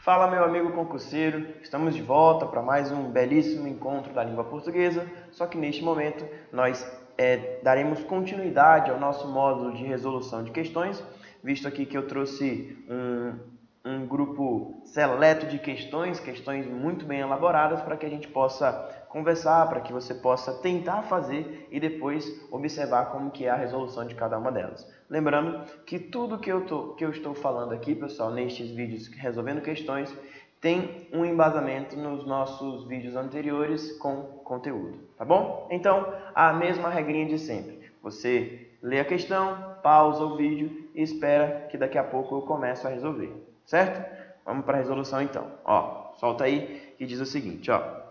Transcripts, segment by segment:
Fala, meu amigo concurseiro, estamos de volta para mais um belíssimo encontro da língua portuguesa, só que neste momento nós daremos continuidade ao nosso módulo de resolução de questões, visto aqui que eu trouxe um grupo seleto de questões muito bem elaboradas para que a gente possa conversar, para que você possa tentar fazer e depois observar como que é a resolução de cada uma delas. Lembrando que tudo que eu estou falando aqui, pessoal, nestes vídeos resolvendo questões, tem um embasamento nos nossos vídeos anteriores com conteúdo, tá bom? Então, a mesma regrinha de sempre. Você lê a questão, pausa o vídeo e espera que daqui a pouco eu começo a resolver, certo? Vamos para a resolução então. Ó, solta aí que diz o seguinte, ó.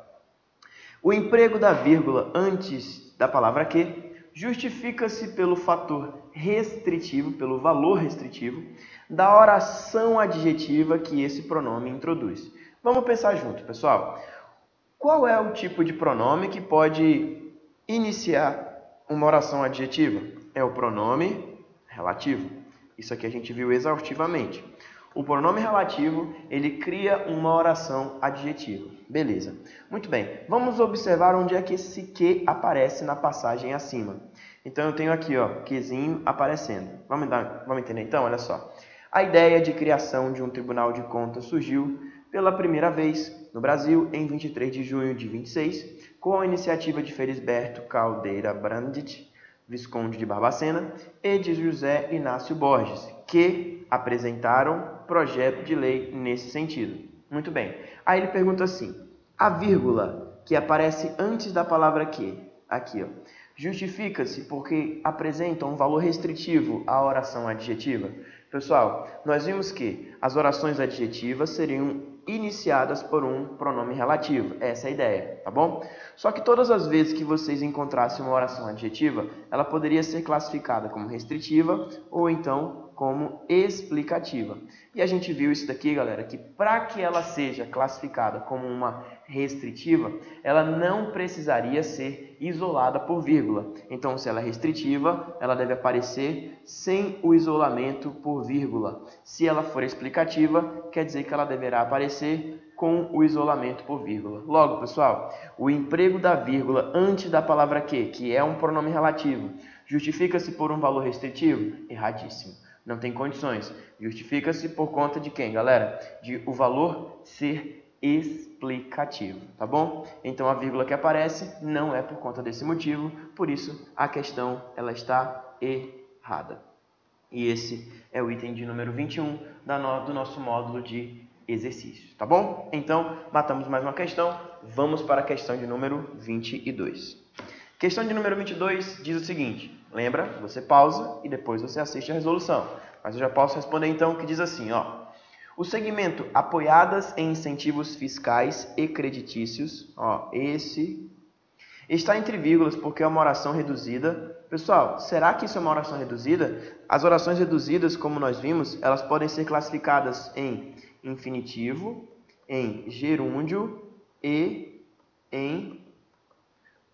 O emprego da vírgula antes da palavra que justifica-se pelo fator restritivo, pelo valor restritivo, da oração adjetiva que esse pronome introduz. Vamos pensar junto, pessoal. Qual é o tipo de pronome que pode iniciar uma oração adjetiva? É o pronome relativo. Isso aqui a gente viu exaustivamente. O pronome relativo, ele cria uma oração adjetiva. Beleza. Muito bem. Vamos observar onde é que esse que aparece na passagem acima. Então, eu tenho aqui, ó, quezinho aparecendo. Vamos entender então? Olha só. A ideia de criação de um tribunal de contas surgiu pela primeira vez no Brasil em 23 de junho de 26, com a iniciativa de Felisberto Caldeira Brandt, Visconde de Barbacena, e de José Inácio Borges, que apresentaram projeto de lei nesse sentido. Muito bem. Aí ele pergunta assim, a vírgula que aparece antes da palavra que, aqui, ó, justifica-se porque apresenta um valor restritivo à oração adjetiva? Pessoal, nós vimos que as orações adjetivas seriam iniciadas por um pronome relativo. Essa é a ideia, tá bom? Só que todas as vezes que vocês encontrassem uma oração adjetiva, ela poderia ser classificada como restritiva ou então como explicativa. E a gente viu isso daqui, galera, que para que ela seja classificada como uma restritiva, ela não precisaria ser isolada por vírgula. Então, se ela é restritiva, ela deve aparecer sem o isolamento por vírgula. Se ela for explicativa, quer dizer que ela deverá aparecer com o isolamento por vírgula. Logo, pessoal, o emprego da vírgula antes da palavra que é um pronome relativo, justifica-se por um valor restritivo? Erradíssimo. Não tem condições. Justifica-se por conta de quem, galera? De o valor ser explicativo, tá bom? Então, a vírgula que aparece não é por conta desse motivo, por isso a questão ela está errada. E esse é o item de número 21 do nosso módulo de exercícios, tá bom? Então, matamos mais uma questão, vamos para a questão de número 22. Questão de número 22 diz o seguinte, lembra? Você pausa e depois você assiste a resolução. Mas eu já posso responder então, que diz assim, ó. O segmento apoiadas em incentivos fiscais e creditícios, ó, esse está entre vírgulas porque é uma oração reduzida. Pessoal, será que isso é uma oração reduzida? As orações reduzidas, como nós vimos, elas podem ser classificadas em infinitivo, em gerúndio e em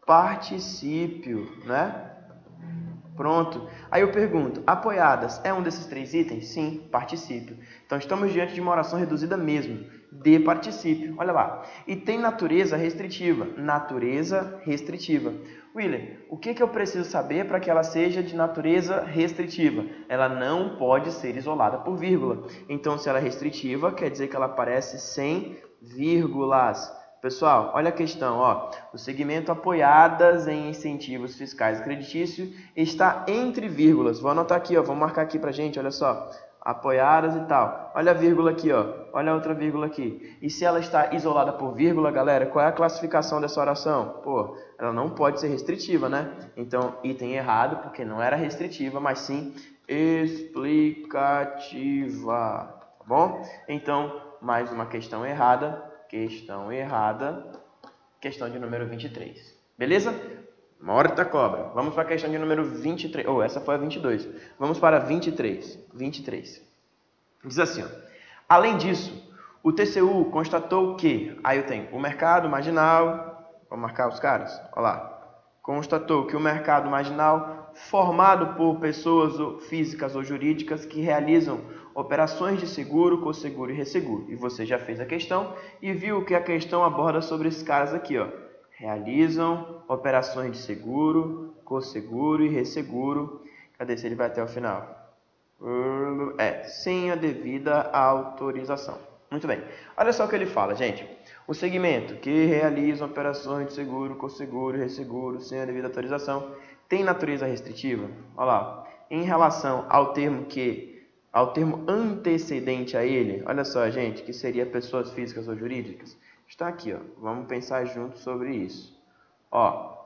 particípio, né? Pronto. Aí eu pergunto, apoiadas é um desses três itens? Sim, particípio. Então, estamos diante de uma oração reduzida mesmo, de particípio. Olha lá. E tem natureza restritiva. Natureza restritiva. William, o que eu preciso saber para que ela seja de natureza restritiva? Ela não pode ser isolada por vírgula. Então, se ela é restritiva, quer dizer que ela aparece sem vírgulas. Pessoal, olha a questão, ó. O segmento apoiadas em incentivos fiscais e creditícios está entre vírgulas. Vou anotar aqui, ó. Vou marcar aqui pra gente, olha só. Apoiadas e tal. Olha a vírgula aqui, ó. Olha a outra vírgula aqui. E se ela está isolada por vírgula, galera, qual é a classificação dessa oração? Pô, ela não pode ser restritiva, né? Então, item errado, porque não era restritiva, mas sim explicativa. Tá bom? Então, mais uma questão errada. Questão errada, questão de número 23. Beleza? Morta cobra. Vamos para a questão de número 23. Essa foi a 22. Vamos para a 23. 23. Diz assim, ó. Além disso, o TCU constatou que... Aí eu tenho o mercado marginal... Vamos marcar os caras? Olha lá. Constatou que o mercado marginal formado por pessoas físicas ou jurídicas que realizam operações de seguro, cosseguro e resseguro. E você já fez a questão e viu que a questão aborda sobre esses caras aqui, ó. Realizam operações de seguro, cosseguro e resseguro. Cadê se ele vai até o final? Sem a devida autorização. Muito bem. Olha só o que ele fala, gente. O segmento que realiza operações de seguro, cosseguro e resseguro sem a devida autorização tem natureza restritiva? Olha lá. Em relação ao termo antecedente a ele, olha só, gente, que seria pessoas físicas ou jurídicas. Está aqui, ó. Vamos pensar juntos sobre isso. Ó,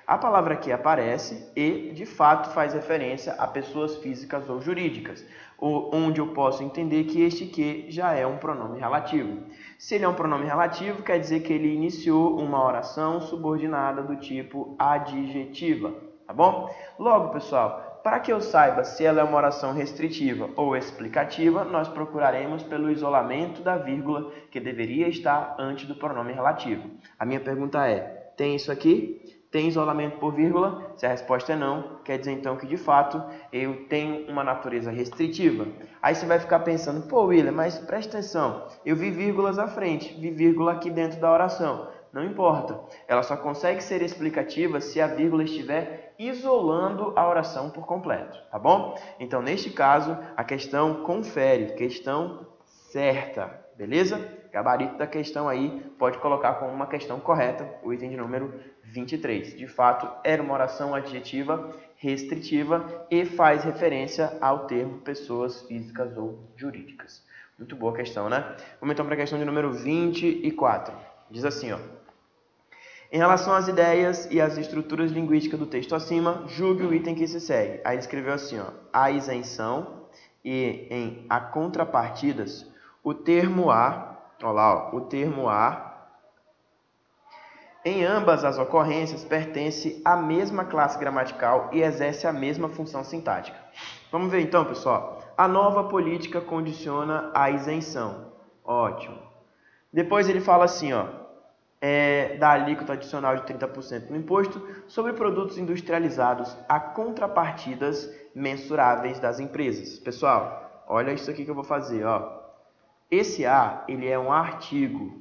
a palavra aqui aparece e, de fato, faz referência a pessoas físicas ou jurídicas, onde eu posso entender que este que já é um pronome relativo. Se ele é um pronome relativo, quer dizer que ele iniciou uma oração subordinada do tipo adjetiva, tá bom? Logo, pessoal, para que eu saiba se ela é uma oração restritiva ou explicativa, nós procuraremos pelo isolamento da vírgula que deveria estar antes do pronome relativo. A minha pergunta é, tem isso aqui? Tem isolamento por vírgula? Se a resposta é não, quer dizer então que de fato eu tenho uma natureza restritiva. Aí você vai ficar pensando, pô William, mas presta atenção, eu vi vírgulas à frente, vi vírgula aqui dentro da oração. Não importa, ela só consegue ser explicativa se a vírgula estiver isolando a oração por completo, tá bom? Então, neste caso, a questão confere, questão certa, beleza? Gabarito da questão aí pode colocar como uma questão correta o item de número 23. De fato, era uma oração adjetiva restritiva e faz referência ao termo pessoas físicas ou jurídicas. Muito boa questão, né? Vamos então para a questão de número 24. Diz assim, ó. Em relação às ideias e às estruturas linguísticas do texto acima, julgue o item que se segue. Aí ele escreveu assim, ó. A isenção e em a contrapartidas, o termo a, olha lá, ó, o termo a, em ambas as ocorrências, pertence à mesma classe gramatical e exerce a mesma função sintática. Vamos ver então, pessoal. A nova política condiciona a isenção. Ótimo. Depois ele fala assim, ó, da alíquota adicional de 30% no imposto sobre produtos industrializados a contrapartidas mensuráveis das empresas. Pessoal, olha isso aqui que eu vou fazer, ó. Esse a, ele é um artigo,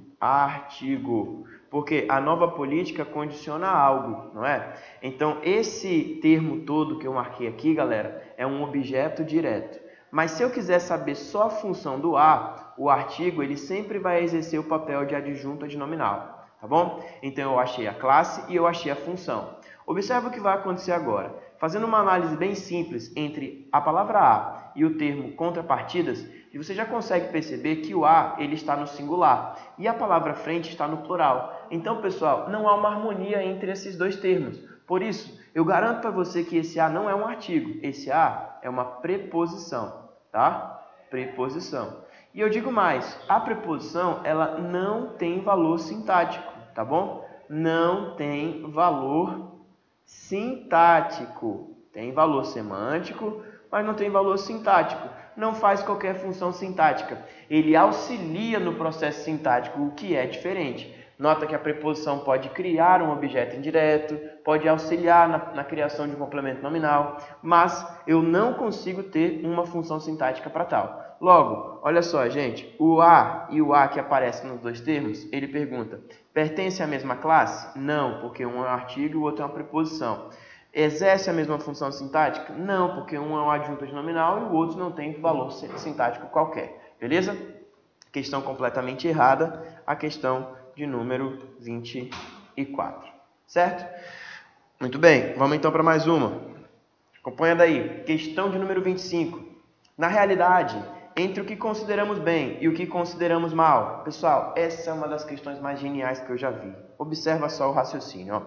porque a nova política condiciona algo, não é? Então, esse termo todo que eu marquei aqui, galera, é um objeto direto. Mas se eu quiser saber só a função do a, o artigo, ele sempre vai exercer o papel de adjunto adnominal, tá bom? Então, eu achei a classe e eu achei a função. Observe o que vai acontecer agora. Fazendo uma análise bem simples entre a palavra a e o termo contrapartidas, você já consegue perceber que o a ele está no singular e a palavra frente está no plural. Então, pessoal, não há uma harmonia entre esses dois termos. Por isso, eu garanto para você que esse a não é um artigo. Esse a é uma preposição, tá? Preposição. E eu digo mais, a preposição ela não tem valor sintático, tá bom? Não tem valor sintático. Tem valor semântico, mas não tem valor sintático. Não faz qualquer função sintática. Ele auxilia no processo sintático, o que é diferente. Nota que a preposição pode criar um objeto indireto, pode auxiliar na criação de um complemento nominal, mas eu não consigo ter uma função sintática para tal. Logo, olha só, gente, o a e o a que aparecem nos dois termos, ele pergunta, pertence à mesma classe? Não, porque um é um artigo e o outro é uma preposição. Exerce a mesma função sintática? Não, porque um é um adjunto adnominal e o outro não tem valor sintático qualquer. Beleza? Questão completamente errada, a questão de número 24. Certo? Muito bem, vamos então para mais uma. Acompanha daí. Questão de número 25. Na realidade, entre o que consideramos bem e o que consideramos mal. Pessoal, essa é uma das questões mais geniais que eu já vi. Observa só o raciocínio, ó.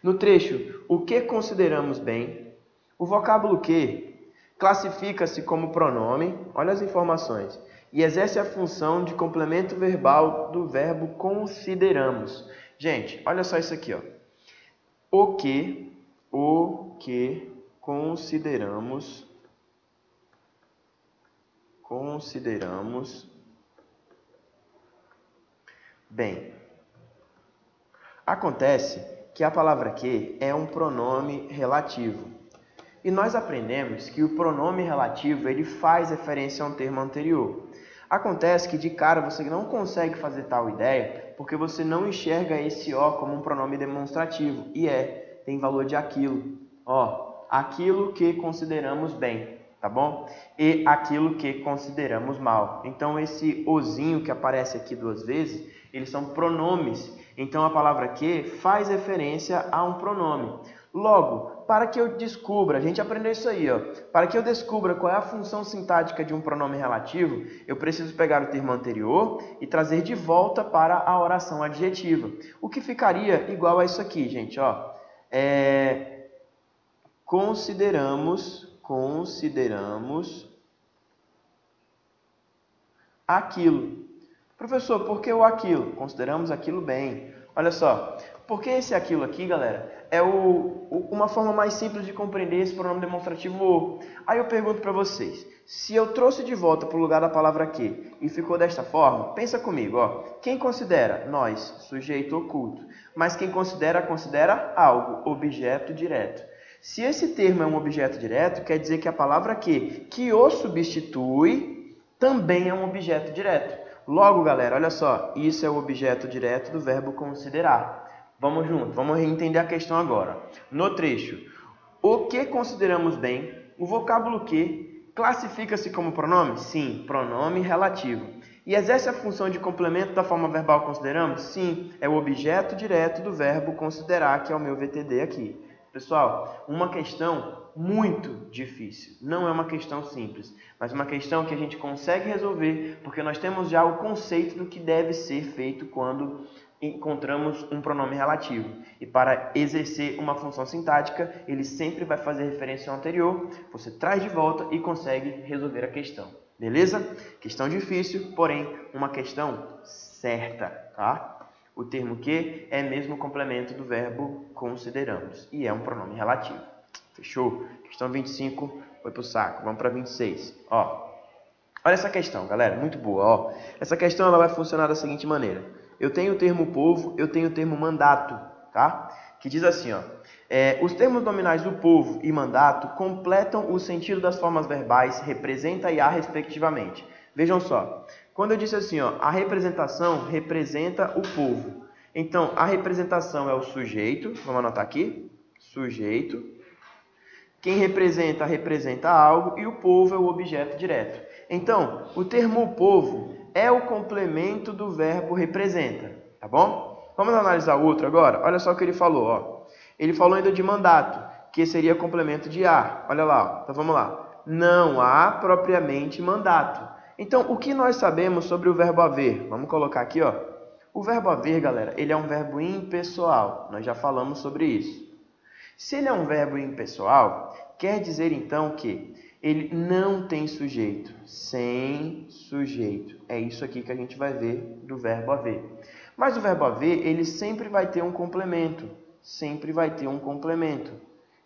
No trecho, o que consideramos bem, o vocábulo que classifica-se como pronome, olha as informações, e exerce a função de complemento verbal do verbo consideramos. Gente, olha só isso aqui, ó. O que consideramos bem. Acontece que a palavra que é um pronome relativo. E nós aprendemos que o pronome relativo ele faz referência a um termo anterior. Acontece que de cara você não consegue fazer tal ideia porque você não enxerga esse ó como um pronome demonstrativo. E tem valor de aquilo. Ó, aquilo que consideramos bem, tá bom? E aquilo que consideramos mal. Então esse ozinho que aparece aqui duas vezes, eles são pronomes. Então a palavra que faz referência a um pronome. Logo, para que eu descubra, a gente aprendeu isso aí, ó, para que eu descubra qual é a função sintática de um pronome relativo, eu preciso pegar o termo anterior e trazer de volta para a oração adjetiva. O que ficaria igual a isso aqui, gente, ó. Consideramos aquilo. Professor, por que o aquilo? Consideramos aquilo bem. Olha só, porque esse aquilo aqui, galera, é uma forma mais simples de compreender esse pronome demonstrativo o. Aí eu pergunto para vocês, se eu trouxe de volta para o lugar da palavra que e ficou desta forma, pensa comigo, ó. Quem considera? Nós, sujeito oculto. Mas quem considera algo, objeto direto. Se esse termo é um objeto direto, quer dizer que a palavra que o substitui, também é um objeto direto. Logo, galera, olha só, isso é o objeto direto do verbo considerar. Vamos junto, vamos reentender a questão agora. No trecho, o que consideramos bem, o vocábulo que classifica-se como pronome? Sim, pronome relativo. E exerce a função de complemento da forma verbal consideramos? Sim, é o objeto direto do verbo considerar, que é o meu VTD aqui. Pessoal, uma questão muito difícil. Não é uma questão simples, mas uma questão que a gente consegue resolver porque nós temos já o conceito do que deve ser feito quando encontramos um pronome relativo. E para exercer uma função sintática, ele sempre vai fazer referência ao anterior, você traz de volta e consegue resolver a questão. Beleza? Questão difícil, porém uma questão certa, tá? O termo que é mesmo o complemento do verbo consideramos e é um pronome relativo. Fechou? Questão 25 foi pro saco. Vamos para 26. Ó, olha essa questão, galera, muito boa. Ó. Essa questão ela vai funcionar da seguinte maneira. Eu tenho o termo povo, eu tenho o termo mandato, tá? Que diz assim, ó. Os termos nominais do povo e mandato completam o sentido das formas verbais representa e a respectivamente. Vejam só. Quando eu disse assim, ó, a representação representa o povo. Então, a representação é o sujeito. Vamos anotar aqui. Sujeito. Quem representa, representa algo. E o povo é o objeto direto. Então, o termo povo é o complemento do verbo representa. Tá bom? Vamos analisar o outro agora? Olha só o que ele falou, ó. Ele falou ainda de mandato, que seria complemento de a. Olha lá, ó. Então vamos lá. Não há propriamente mandato. Então, o que nós sabemos sobre o verbo haver? Vamos colocar aqui, ó. O verbo haver, galera, ele é um verbo impessoal. Nós já falamos sobre isso. Se ele é um verbo impessoal, quer dizer então que ele não tem sujeito. Sem sujeito. É isso aqui que a gente vai ver do verbo haver. Mas o verbo haver, ele sempre vai ter um complemento. Sempre vai ter um complemento.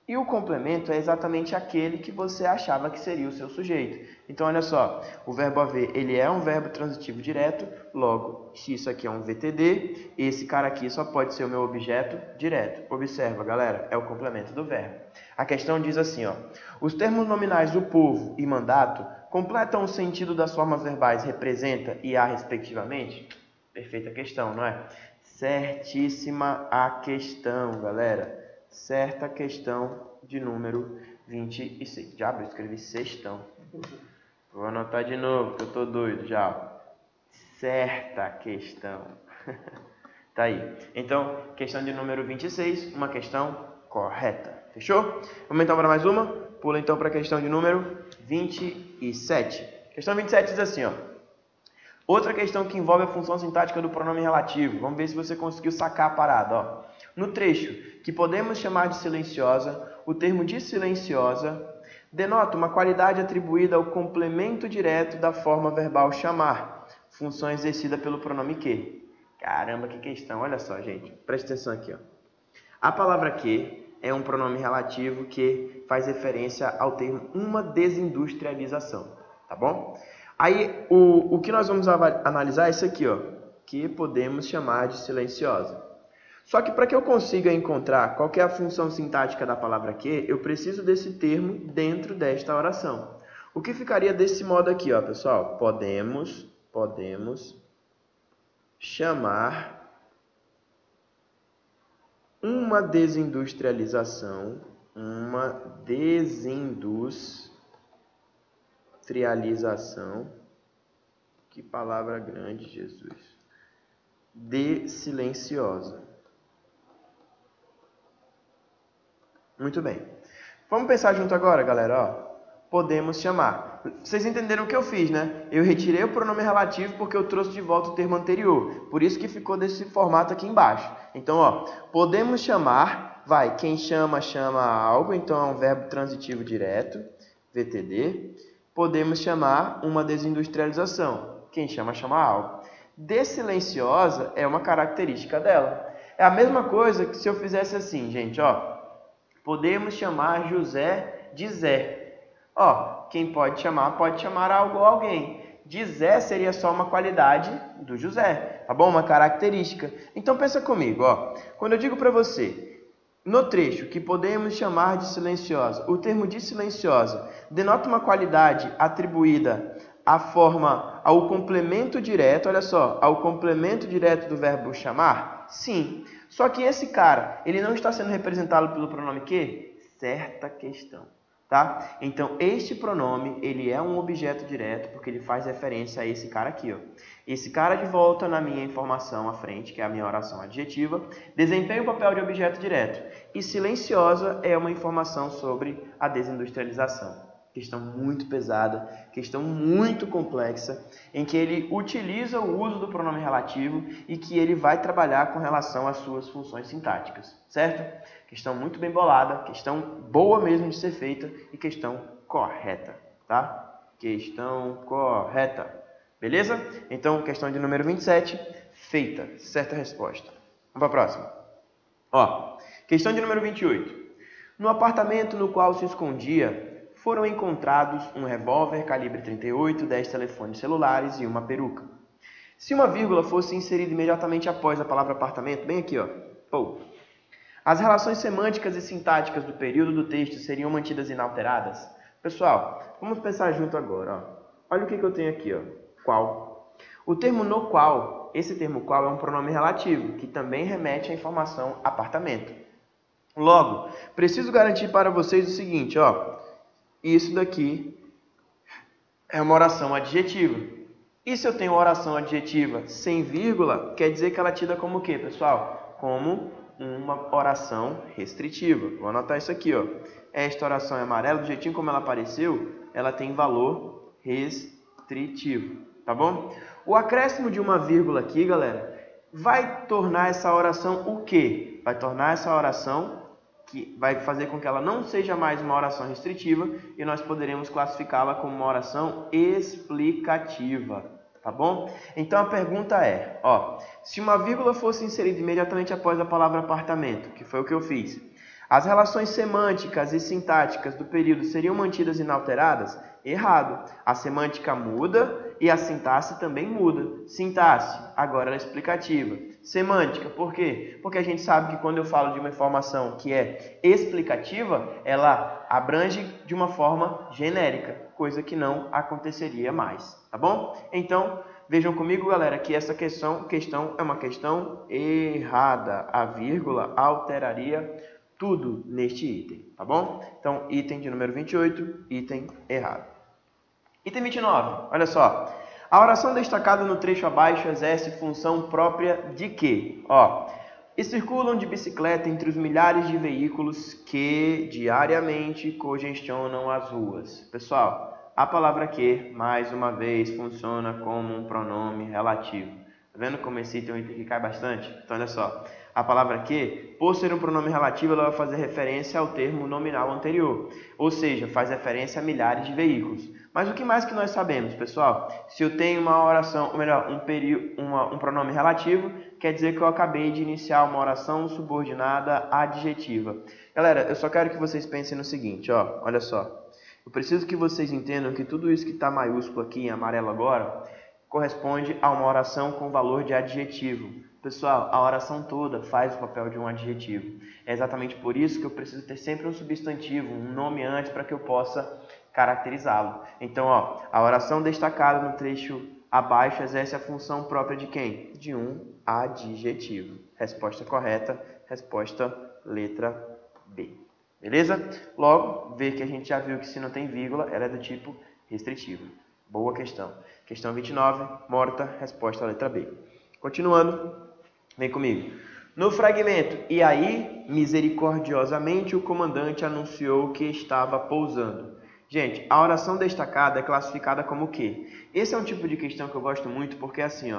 E o complemento é exatamente aquele que você achava que seria o seu sujeito. Então, olha só, o verbo haver, ele é um verbo transitivo direto, logo, se isso aqui é um VTD, esse cara aqui só pode ser o meu objeto direto. Observa, galera, é o complemento do verbo. A questão diz assim, ó, os termos nominais do povo e mandato completam o sentido das formas verbais representa e a respectivamente? Perfeita questão, não é? Certíssima a questão, galera. Certa questão de número 26. Diabo, eu escrevi sextão. Vou anotar de novo, que eu tô doido já. Certa questão. Tá aí. Então, questão de número 26, uma questão correta. Fechou? Vamos então para mais uma? Pula então para a questão de número 27. Questão 27 diz assim, ó. Outra questão que envolve a função sintática do pronome relativo. Vamos ver se você conseguiu sacar a parada, ó. No trecho, que podemos chamar de silenciosa, o termo de silenciosa denota uma qualidade atribuída ao complemento direto da forma verbal chamar, função exercida pelo pronome que. Caramba, que questão. Olha só, gente. Presta atenção aqui, ó. A palavra que é um pronome relativo que faz referência ao termo uma desindustrialização, tá bom? Aí, o que nós vamos analisar é isso aqui, ó, que podemos chamar de silenciosa. Só que para que eu consiga encontrar qual que é a função sintática da palavra que, eu preciso desse termo dentro desta oração. O que ficaria desse modo aqui, ó, pessoal? Podemos chamar uma desindustrialização, que palavra grande, Jesus, de silenciosa. Muito bem. Vamos pensar junto agora, galera, ó. Podemos chamar. Vocês entenderam o que eu fiz, né? Eu retirei o pronome relativo porque eu trouxe de volta o termo anterior. Por isso que ficou desse formato aqui embaixo. Então, ó, podemos chamar, quem chama, chama algo, então é um verbo transitivo direto, VTD. Podemos chamar uma desindustrialização. Quem chama, chama algo. Desilenciosa é uma característica dela. É a mesma coisa que se eu fizesse assim, gente, ó. Podemos chamar José de Zé. Ó, quem pode chamar algo ou alguém. De Zé seria só uma qualidade do José, tá bom? Uma característica. Então pensa comigo, ó. Quando eu digo para você, no trecho que podemos chamar de silenciosa, o termo de silenciosa denota uma qualidade atribuída ao complemento direto, olha só, ao complemento direto do verbo chamar? Sim. Só que esse cara, ele não está sendo representado pelo pronome que? Certa questão. Tá? Então, este pronome, ele é um objeto direto, porque ele faz referência a esse cara aqui, ó. Esse cara de volta na minha informação à frente, que é a minha oração adjetiva, desempenha o papel de objeto direto. E silenciosa é uma informação sobre a desindustrialização. Questão muito pesada, questão muito complexa, em que ele utiliza o uso do pronome relativo e que ele vai trabalhar com relação às suas funções sintáticas, certo? Questão muito bem bolada, questão boa mesmo de ser feita e questão correta, tá? Questão correta, beleza? Então, questão de número 27, feita, certa resposta. Vamos para a próxima. Ó, questão de número 28. No apartamento no qual se escondia, foram encontrados um revólver calibre 38, 10 telefones celulares e uma peruca. Se uma vírgula fosse inserida imediatamente após a palavra apartamento, bem aqui, ó, as relações semânticas e sintáticas do período do texto seriam mantidas inalteradas? Pessoal, vamos pensar junto agora, ó. Olha o que eu tenho aqui, ó, qual. O termo no qual, esse termo qual é um pronome relativo, que também remete à informação apartamento. Logo, preciso garantir para vocês o seguinte, ó. Isso daqui é uma oração adjetiva. E se eu tenho uma oração adjetiva sem vírgula, quer dizer que ela é tida como o quê, pessoal? Como uma oração restritiva. Vou anotar isso aqui, ó. Esta oração é amarela, do jeitinho como ela apareceu, ela tem valor restritivo, tá bom? O acréscimo de uma vírgula aqui, galera, vai tornar essa oração o quê? Vai tornar essa oração que vai fazer com que ela não seja mais uma oração restritiva e nós poderemos classificá-la como uma oração explicativa, tá bom? Então a pergunta é, ó, se uma vírgula fosse inserida imediatamente após a palavra apartamento, que foi o que eu fiz, as relações semânticas e sintáticas do período seriam mantidas inalteradas? Errado. A semântica muda e a sintaxe também muda. Sintaxe, agora ela é explicativa. Semântica, por quê? Porque a gente sabe que quando eu falo de uma informação que é explicativa, ela abrange de uma forma genérica, coisa que não aconteceria mais, tá bom? Então, vejam comigo, galera, que essa questão é uma questão errada. A vírgula alteraria tudo neste item, tá bom? Então, item de número 28, item errado. Item 29, olha só. A oração destacada no trecho abaixo exerce função própria de quê? Ó, e circulam de bicicleta entre os milhares de veículos que diariamente congestionam as ruas. Pessoal, a palavra que, mais uma vez, funciona como um pronome relativo. Tá vendo como esse item é um item que cai bastante? Então, olha só. A palavra que, por ser um pronome relativo, ela vai fazer referência ao termo nominal anterior. Ou seja, faz referência a milhares de veículos. Mas o que mais que nós sabemos, pessoal? Se eu tenho uma oração, ou melhor, um pronome relativo, quer dizer que eu acabei de iniciar uma oração subordinada adjetiva. Galera, eu só quero que vocês pensem no seguinte, ó, olha só. Eu preciso que vocês entendam que tudo isso que está maiúsculo aqui em amarelo agora corresponde a uma oração com valor de adjetivo. Pessoal, a oração toda faz o papel de um adjetivo. É exatamente por isso que eu preciso ter sempre um substantivo, um nome antes, para que eu possa caracterizá-lo. Então, a oração destacada no trecho abaixo exerce a função própria de quem? De um adjetivo. Resposta correta, resposta letra B. Beleza? Logo, ver que a gente já viu que se não tem vírgula, ela é do tipo restritivo. Boa questão. Questão 29, morta, resposta letra B. Continuando, vem comigo. No fragmento, e aí, misericordiosamente, o comandante anunciou que estava pousando. Gente, a oração destacada é classificada como o quê? Esse é um tipo de questão que eu gosto muito porque assim,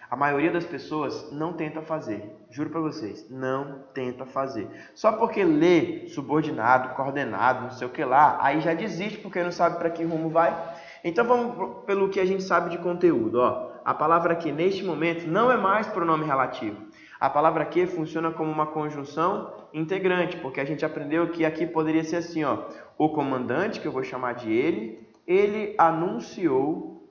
a maioria das pessoas não tenta fazer. Juro para vocês, não tenta fazer. Só porque lê subordinado, coordenado, não sei o que lá, aí já desiste porque não sabe para que rumo vai. Então vamos pelo que a gente sabe de conteúdo. A palavra aqui neste momento não é mais pronome relativo. A palavra que funciona como uma conjunção integrante, porque a gente aprendeu que aqui poderia ser assim, o comandante, que eu vou chamar de ele anunciou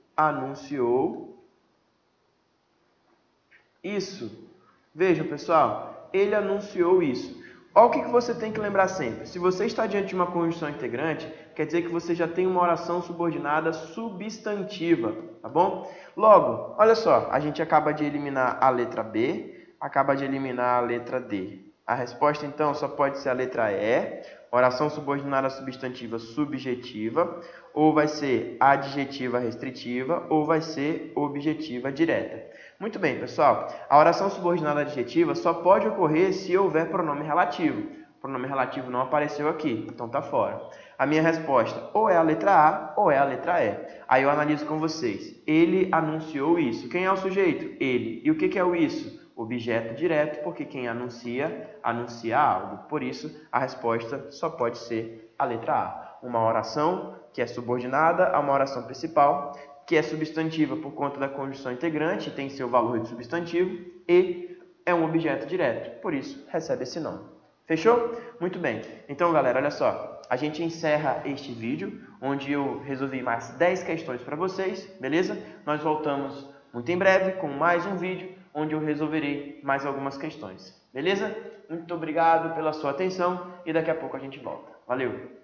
isso. Vejam, pessoal, ele anunciou isso. Olha o que você tem que lembrar sempre. Se você está diante de uma conjunção integrante, quer dizer que você já tem uma oração subordinada substantiva, tá bom? Logo, olha só, a gente acaba de eliminar a letra B, acaba de eliminar a letra D. A resposta, então, só pode ser a letra E, oração subordinada substantiva subjetiva, ou vai ser adjetiva restritiva, ou vai ser objetiva direta. Muito bem, pessoal. A oração subordinada adjetiva só pode ocorrer se houver pronome relativo. O pronome relativo não apareceu aqui, então está fora. A minha resposta ou é a letra A ou é a letra E. Aí eu analiso com vocês. Ele anunciou isso. Quem é o sujeito? Ele. E o que é o isso? Objeto direto, porque quem anuncia algo. Por isso, a resposta só pode ser a letra A. Uma oração que é subordinada a uma oração principal, que é substantiva por conta da conjunção integrante, tem seu valor de substantivo, e é um objeto direto. Por isso, recebe esse nome. Fechou? Muito bem. Então, galera, olha só. A gente encerra este vídeo, onde eu resolvi mais 10 questões para vocês, beleza? Nós voltamos muito em breve com mais um vídeo, onde eu resolverei mais algumas questões. Beleza? Muito obrigado pela sua atenção e daqui a pouco a gente volta. Valeu!